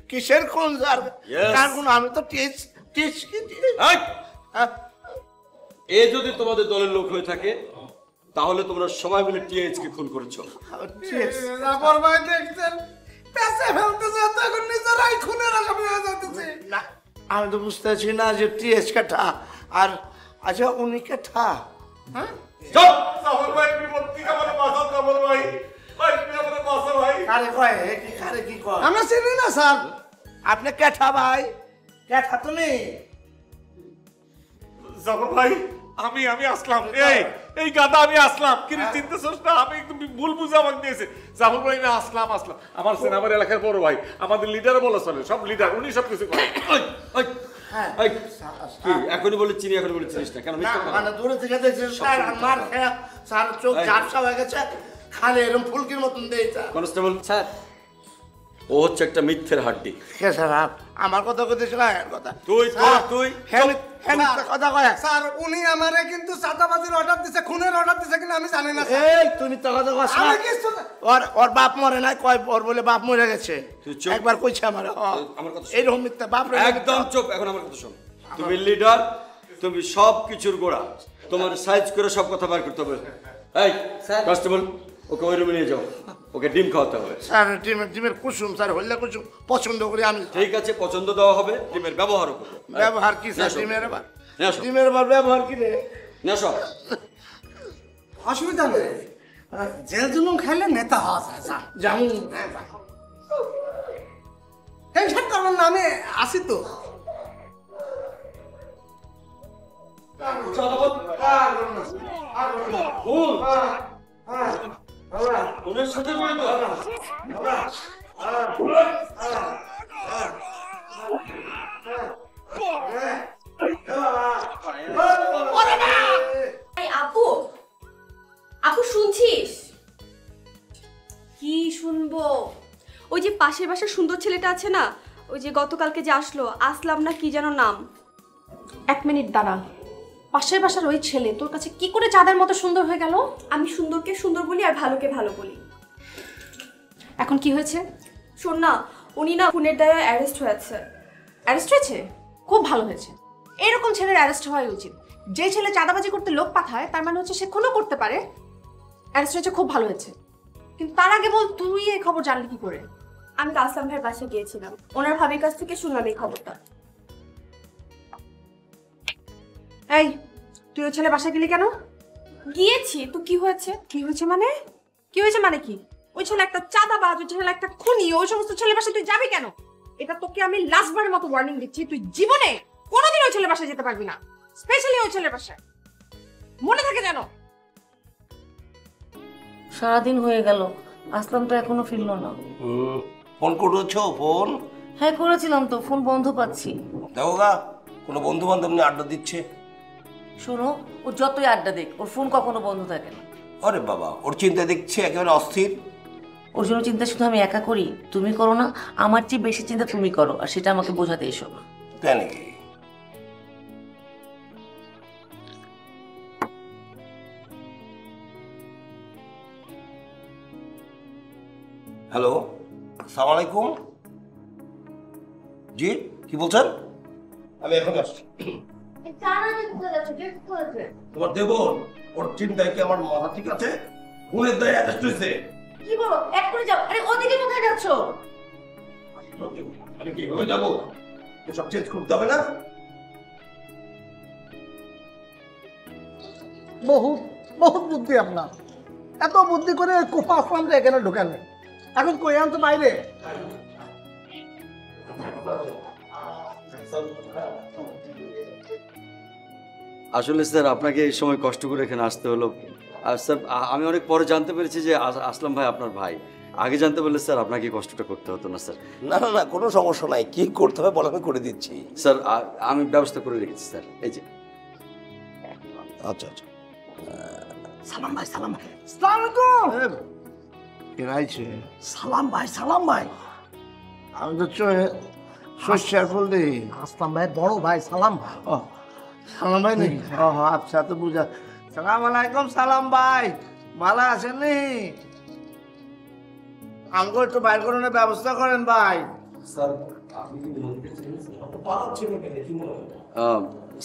কিসের খুন স্যার? কার খুন? আমি তো এ যদি তোমাদের দলের লোক হয়ে থাকে তাহলে তোমরা সবাই মিলে টিএইচ কে খুন করেছো। আমি তো বুঝতেছি না যে টিএস কাঠা আর আচ্ছা উনি কাঠা। হ্যাঁ আমরা চিনি না স্যার। আপনি কেঠা ভাই? কেঠা তুমি? জাফর ভাই আমি আসলাম। এই গাদা আমি আসলাম। কি চিনতেছস না? আমি একদম ভুল বুঝে আমাকে দিয়েছে। জাফর ভাই না আসলাম। আমার সেনাবাহিনী এলাকার বড় ভাই, আমাদের লিডারও বলা চলে, সব লিডার, উনি সব কিছু করে। এখনই বলে চিনি, এখনই বলে চিনিস না কেন? মানে দূরে থেকে দেখছি স্যার আমার স্যার চোখ ঝাপসা হয়ে গেছে, খালি এরকম ফুলকির মতন দেয়। কনস্টেবল স্যার, ও হচ্ছে একটা মিথ্যের হাড্ডি। কে স্যার? আমার কথা কইতেছিল এর কথা। তুই কথা কয় স্যার উনি আমারে কিন্তু চাঁদাবাজির অর্ডার দিছে, খুনের অর্ডার দিছে কিনা আমি জানি না। এই তুমি তো কথা কয় স্যার। ওর বাপ মরে নাই, কয় ওর বলে বাপ মরে গেছে। একবার কইছে আমার কথা। এইরকম মিথ্যা বাপ রে। একদম চুপ। এখন আমার কথা শোন। তুমি লিডার, তুমি সব কিছুর গোড়া। তোমার সাইজ করে সব কথা বার করতে হবে। এই কনস্টেবল, ওকে ওই রুমে নিয়ে যাও, ওকে ডিম খাওয়াতে হবে। স্যার ডিমের কুসুম স্যার, হইলে কুসুম পছন্দ করি আমি। ঠিক আছে, পছন্দ দেওয়া হবে, ডিমের ব্যবহারও করবে। ব্যবহার কি স্যার? ডিমের আবার ব্যবহার কি রে? নেশো অসুবিধা নেই, জেল জুলুম খাইলে নেতা হওয়া যায় স্যার। জামু টেনশন করবেন না, আমি আসি তো। ওদের সাথে আপু, আপু শুনছিস? কি শুনবো? ওই যে পাশের বাসার সুন্দর ছেলেটা আছে না, ওই যে গতকালকে যে আসলো, আসলাম না কি যেন নাম। 1 মিনিট দাঁড়া। পাশের বাসার ওই ছেলে তোর কাছে কি করে চাঁদের মতো সুন্দর হয়ে গেল? আমি সুন্দরকে সুন্দর বলি আর ভালোকে ভালো বলি। এখন কি হয়েছে? শোন না, উনি না খুনের দায়ে অ্যারেস্ট হয়েছে। অ্যারেস্ট হয়েছে? খুব ভালো হয়েছে। এরকম ছেলের অ্যারেস্ট হওয়াই উচিত। যে ছেলে চাঁদাবাজি করতে লোক পাঠায় তার মানে হচ্ছে সে খুনও করতে পারে। অ্যারেস্ট হয়েছে, খুব ভালো হয়েছে। কিন্তু তার আগে বল, তুই এই খবর জানলি কি করে? আমি তো আসলাম ভাইয়ের বাসায় গিয়েছিলাম, ওনার ভাবির কাছ থেকে শুনলাম এই খবরটা। এই তুই ওই ছেলে বাসায় গেলি কেন? গিয়েছি তো কি হয়েছে? কি হয়েছে মানে? কি হয়েছে মানে কি? ওই ছেলে একটা চাঁদাবাজ, ওই ছেলে একটা খুনি, ওই সমস্ত ছেলে বাসায় তুই যাবি কেন? এটা তোকে আমি লাস্টবারের মতো ওয়ার্নিং দিচ্ছি, তুই জীবনে কোনোদিন ওই ছেলে বাসায় যেতে পারবি না, স্পেশালি ওই ছেলের বাসায়। মনে থাকে যেন। সারাদিন হয়ে গেল, আসলাম তো এখনো ফিরলো না। ফোন করেছো? ফোন হ্যাঁ করেছিলাম তো, ফোন বন্ধ পাচ্ছি। দেখো গা, কোনো বন্ধু বান্ধব নিয়ে আড্ডা দিচ্ছে। শোনো, ও যতই আড্ডা দেখ, ওর ফোন কখনো বন্ধ থাকে না। আরে বাবা, ওর চিন্তা দেখছে একেবারে অস্থির। ওর জন্য চিন্তা শুধু আমি একা করি, তুমি করো না। আমার চেয়ে বেশি চিন্তা তুমি করো, আর সেটা আমাকে বোঝাতে এসো না। তাই নাকি? হ্যালো, আসসালামু আলাইকুম। জি, কি বলছেন? আমি এখন আসছি। তোমার দেবর, ওর চিন্তায় কি আমার মাথা ঠিক আছে? খুনের দায়ে অ্যারেস্ট হয়েছে। কি বলো? এক করে যাও। আরে ওদিকে কোথায় যাচ্ছ? আমি কিভাবে যাবো? এসব চেঞ্জ করতে হবে না? বহুত বহুত বুদ্ধি আপনার। এত বুদ্ধি করে কোপা আসলাম যে এখানে ঢুকালেন। এখন কই আনতো বাইরে? আসলে স্যার আপনাকে এই সময় কষ্ট করে এখানে আসতে হলো। আর স্যার আমি অনেক পরে জানতে পেরেছি যে আসলাম ভাই আপনার ভাই। আগে জানতে পারলে স্যার আপনাকে কষ্টটা করতে হতো না স্যার। না না না, কোনো সমস্যা নাই। কি করতে হবে বলে আমি করে দিচ্ছি। স্যার আমি ব্যবস্থা করে রেখেছি স্যার, এই যে। আচ্ছা আচ্ছা। সালাম ভাই, সালাম ভাই। আসসালামু আলাইকুম। কে রাইছে? সালাম ভাই, সালাম ভাই। আমি তো শস্যের ফুল দিই। আসলাম ভাই বড় ভাই, সালাম ভাই। ও সালাম ভাই নাকি? ও আচ্ছা, তো বুঝা। সালাম আলাইকুম সালাম ভাই, ভালো আছেন নি? আমাকে একটু বাইর করানোর ব্যবস্থা করেন ভাই।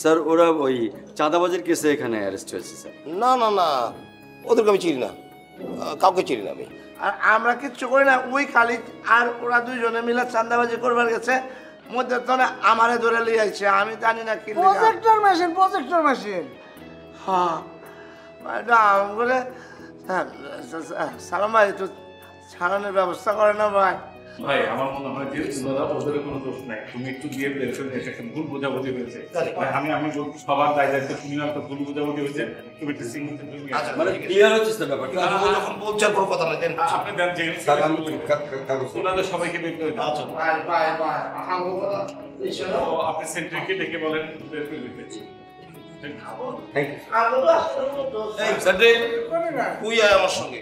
স্যার ওরা ওই চাঁদাবাজির কেসে এখানে অ্যারেস্ট হয়েছে স্যার। না না না, ওদেরকে আমি চিনি না, কাউকে চিনি না আমি। আর আমরা কিচ্ছু করি না, ওই খালিদ আর ওরা দুইজনে মিলে চান্দাবাজি করবার গেছে, মধ্যে তো না আমারে ধরে লিয়ে আইছে, আমি জানি না কি লিগা। Projector machine. হ্যাঁ এটা বলে সালাম ভাই একটু ছাড়ানোর ব্যবস্থা করে না ভাই। ভাই আমার মনে হয় যে ওদের কোনো দোষ নাই, তুমি একটু দিয়ে পেরেছো, এটা একটা ভুল বোঝাবুঝি হয়েছে। আমি বলছি সবার দায় দায়িত্ব, তুমি একটা ভুল বোঝাবুঝি হয়েছে, তুমি একটু সিগনেচার করে আচ্ছা, মানে ক্লিয়ার হচ্ছে না ব্যাপারটা। যখন বলছেন কোনো কথা নাই, দেন। আপনি দেন যে ওনাদের সবাইকে বের করে দাও। ভাই আপনি সেন্ট্রিকে ডেকে বলেন বের করে দিতে। এই, স্যার রে, তুই আয় আমার সঙ্গে।